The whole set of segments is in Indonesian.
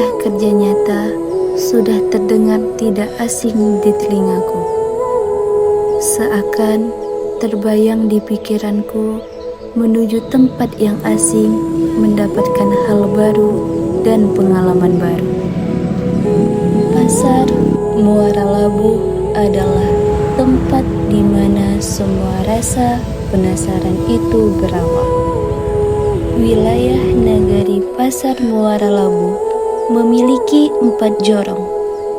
Langkah kerja nyata sudah terdengar tidak asing di telingaku. Seakan terbayang di pikiranku menuju tempat yang asing, mendapatkan hal baru dan pengalaman baru. Pasar Muara Labuh adalah tempat di mana semua rasa penasaran itu berawal. Wilayah Nagari Pasar Muara Labuh memiliki 4 jorong,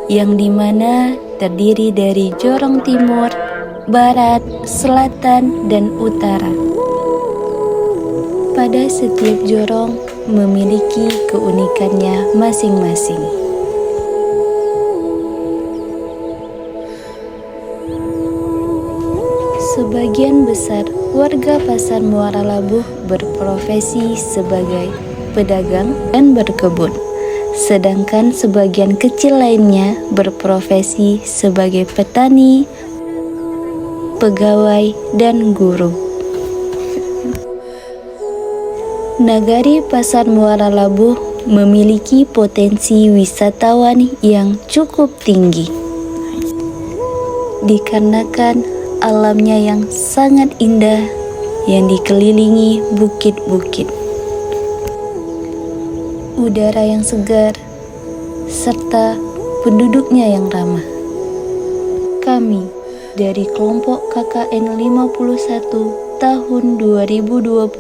yang dimana terdiri dari jorong timur, barat, selatan, dan utara. Pada setiap jorong memiliki keunikannya masing-masing. Sebagian besar warga Pasar Muara Labuh berprofesi sebagai pedagang dan berkebun, sedangkan sebagian kecil lainnya berprofesi sebagai petani, pegawai, dan guru. Nagari Pasar Muara Labuh memiliki potensi wisatawan yang cukup tinggi, dikarenakan alamnya yang sangat indah yang dikelilingi bukit-bukit, udara yang segar, serta penduduknya yang ramah. Kami dari kelompok KKN 51 tahun 2025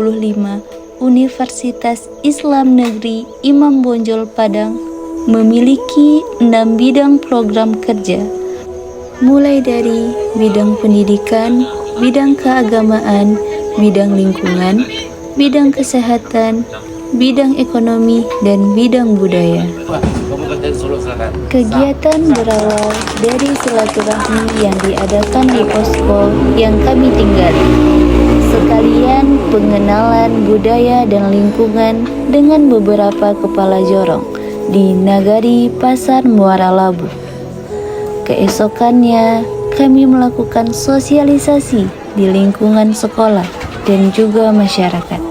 Universitas Islam Negeri Imam Bonjol Padang memiliki 6 bidang program kerja, mulai dari bidang pendidikan, bidang keagamaan, bidang lingkungan, bidang kesehatan, bidang ekonomi, dan bidang budaya. Kegiatan berawal dari silaturahmi yang diadakan di posko yang kami tinggali, sekalian pengenalan budaya dan lingkungan dengan beberapa kepala jorong di Nagari Pasar Muara Labuh. Keesokannya, kami melakukan sosialisasi di lingkungan sekolah dan juga masyarakat.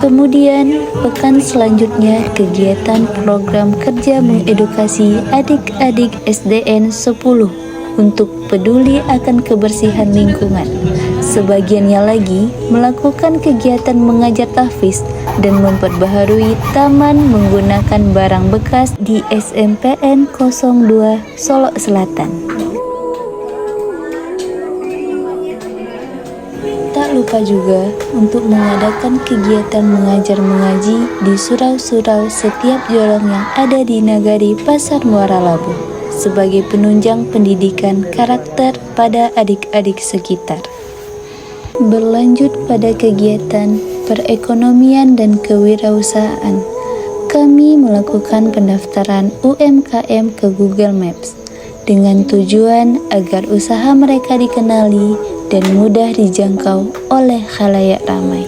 Kemudian, pekan selanjutnya kegiatan program kerja mengedukasi adik-adik SDN 10 untuk peduli akan kebersihan lingkungan. Sebagiannya lagi melakukan kegiatan mengajar tahfiz dan memperbaharui taman menggunakan barang bekas di SMPN 02 Solok Selatan. Tak lupa juga untuk mengadakan kegiatan mengajar mengaji di surau-surau setiap jorong yang ada di Nagari Pasar Muara Labuh sebagai penunjang pendidikan karakter pada adik-adik sekitar. Berlanjut pada kegiatan perekonomian dan kewirausahaan, kami melakukan pendaftaran UMKM ke Google Maps dengan tujuan agar usaha mereka dikenali dan mudah dijangkau oleh khalayak ramai.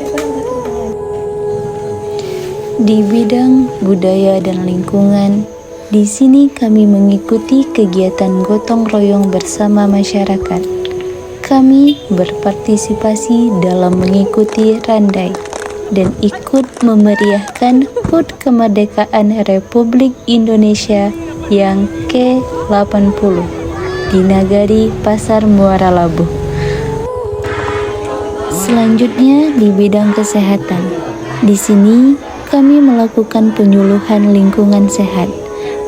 Di bidang budaya dan lingkungan, di sini kami mengikuti kegiatan gotong royong bersama masyarakat. Kami berpartisipasi dalam mengikuti randai dan ikut memeriahkan HUT Kemerdekaan Republik Indonesia yang ke-80 di Nagari Pasar Muara Labuh. Selanjutnya di bidang kesehatan. Di sini kami melakukan penyuluhan lingkungan sehat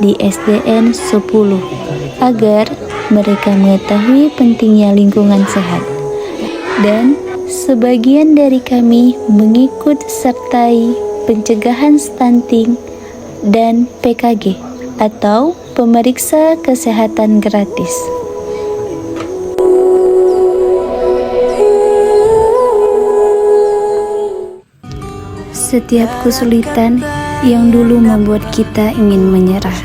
di SDN 10 agar mereka mengetahui pentingnya lingkungan sehat. Dan sebagian dari kami mengikut sertai pencegahan stunting dan PKG atau pemeriksa kesehatan gratis. Setiap kesulitan yang dulu membuat kita ingin menyerah,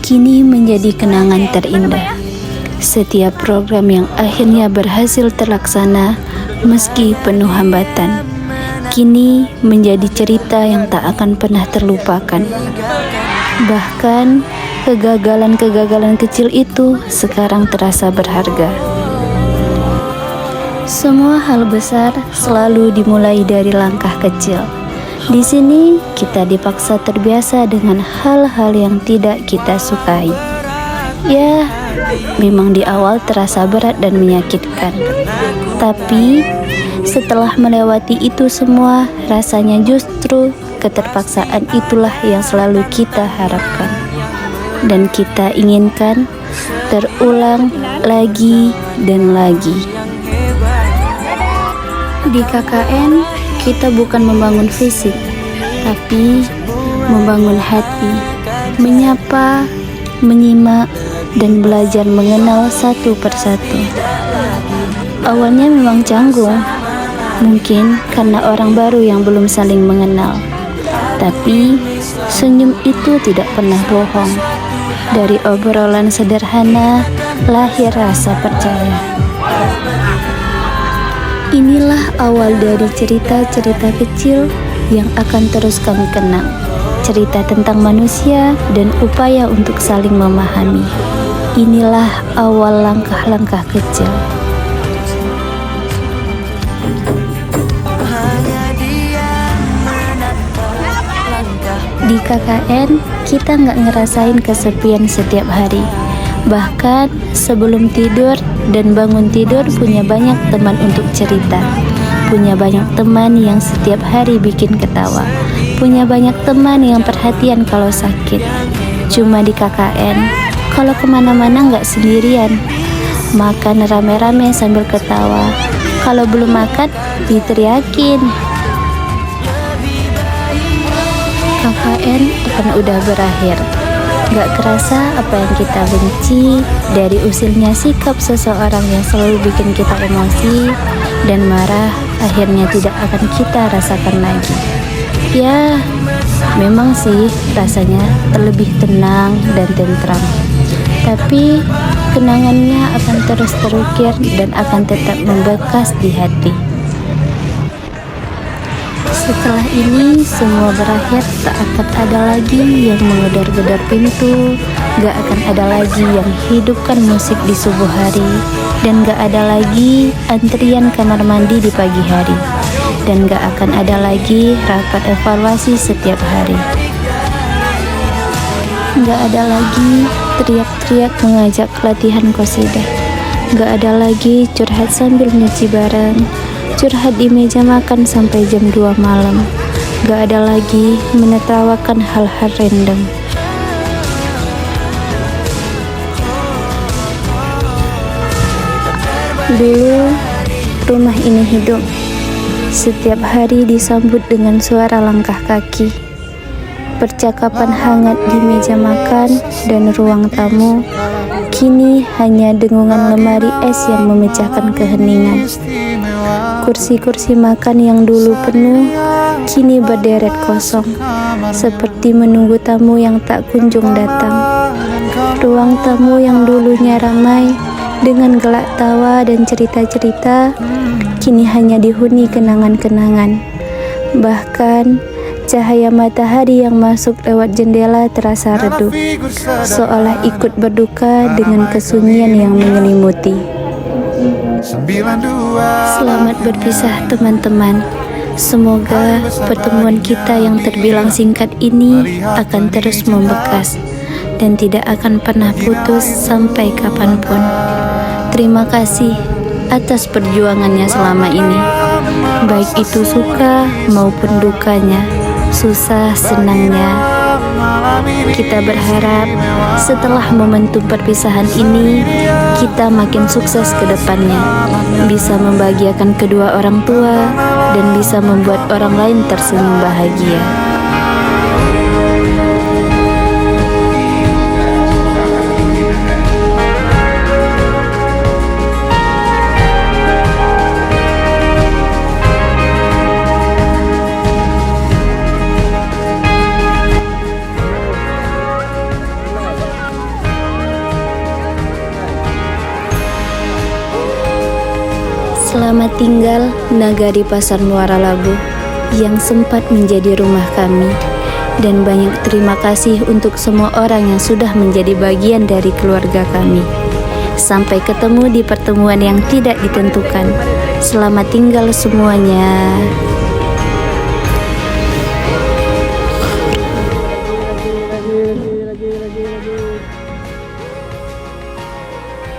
kini menjadi kenangan terindah. Setiap program yang akhirnya berhasil terlaksana meski penuh hambatan, kini menjadi cerita yang tak akan pernah terlupakan. Bahkan, kegagalan-kegagalan kecil itu sekarang terasa berharga. Semua hal besar selalu dimulai dari langkah kecil. Di sini kita dipaksa terbiasa dengan hal-hal yang tidak kita sukai. Ya, memang di awal terasa berat dan menyakitkan. Tapi setelah melewati itu semua, rasanya justru keterpaksaan itulah yang selalu kita harapkan dan kita inginkan terulang lagi dan lagi. Di KKN, kita bukan membangun fisik, tapi membangun hati, menyapa, menyimak, dan belajar mengenal satu persatu. Awalnya memang canggung, mungkin karena orang baru yang belum saling mengenal. Tapi senyum itu tidak pernah bohong. Dari obrolan sederhana lahir rasa percaya. Inilah awal dari cerita-cerita kecil yang akan terus kami kenang. Cerita tentang manusia dan upaya untuk saling memahami. Inilah awal langkah-langkah kecil. Di KKN, kita nggak ngerasain kesepian setiap hari. Bahkan sebelum tidur dan bangun tidur punya banyak teman untuk cerita. Punya banyak teman yang setiap hari bikin ketawa. Punya banyak teman yang perhatian kalau sakit. Cuma di KKN, kalau kemana-mana nggak sendirian. Makan rame-rame sambil ketawa. Kalau belum makan, diteriakin. KKN akan udah berakhir. Gak kerasa apa yang kita benci dari usilnya sikap seseorang yang selalu bikin kita emosi dan marah akhirnya tidak akan kita rasakan lagi. Ya, memang sih rasanya lebih tenang dan tentram. Tapi kenangannya akan terus terukir dan akan tetap membekas di hati. Setelah ini semua berakhir, tak akan ada lagi yang mengedor-gedor pintu, gak akan ada lagi yang hidupkan musik di subuh hari, dan gak ada lagi antrian kamar mandi di pagi hari, dan gak akan ada lagi rapat evaluasi setiap hari. Gak ada lagi teriak-teriak mengajak latihan qasidah, gak ada lagi curhat sambil nyuci bareng, curhat di meja makan sampai jam 2 malam. Gak ada lagi menertawakan hal-hal random. Dulu rumah ini hidup. Setiap hari disambut dengan suara langkah kaki. Percakapan hangat di meja makan dan ruang tamu. Kini hanya dengungan lemari es yang memecahkan keheningan. Kursi-kursi makan yang dulu penuh, kini berderet kosong, seperti menunggu tamu yang tak kunjung datang. Ruang tamu yang dulunya ramai, dengan gelak tawa dan cerita-cerita, kini hanya dihuni kenangan-kenangan. Bahkan, cahaya matahari yang masuk lewat jendela terasa redup, seolah ikut berduka dengan kesunyian yang menyelimuti. Selamat berpisah teman-teman. Semoga pertemuan kita yang terbilang singkat ini akan terus membekas dan tidak akan pernah putus sampai kapanpun. Terima kasih atas perjuangannya selama ini, baik itu suka maupun dukanya, susah senangnya. Kita berharap setelah momentum perpisahan ini, kita makin sukses ke depannya, bisa membahagiakan kedua orang tua dan bisa membuat orang lain tersenyum bahagia. Selamat tinggal Nagari Pasar Muara Labu yang sempat menjadi rumah kami, dan banyak terima kasih untuk semua orang yang sudah menjadi bagian dari keluarga kami. Sampai ketemu di pertemuan yang tidak ditentukan. Selamat tinggal semuanya.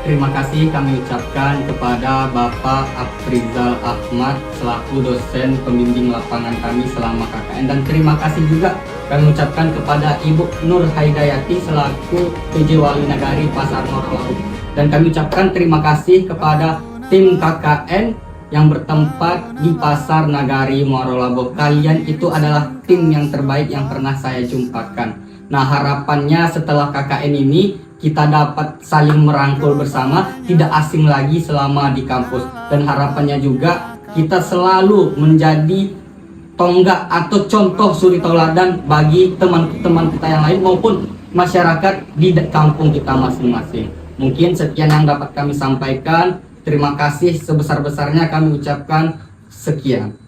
Terima kasih kami ucapkan kepada Bapak Afrizal Ahmad selaku dosen pembimbing lapangan kami selama KKN, dan terima kasih juga kami ucapkan kepada Ibu Nur Haidayati selaku PJ Wali Nagari Pasar Muara. Dan kami ucapkan terima kasih kepada tim KKN yang bertempat di Pasar Nagari Muara. Kalian itu adalah tim yang terbaik yang pernah saya jumpakan. Nah, harapannya setelah KKN ini kita dapat saling merangkul bersama, tidak asing lagi selama di kampus. Dan harapannya juga kita selalu menjadi tonggak atau contoh suri tauladan bagi teman-teman kita yang lain maupun masyarakat di kampung kita masing-masing. Mungkin sekian yang dapat kami sampaikan. Terima kasih sebesar-besarnya kami ucapkan sekian.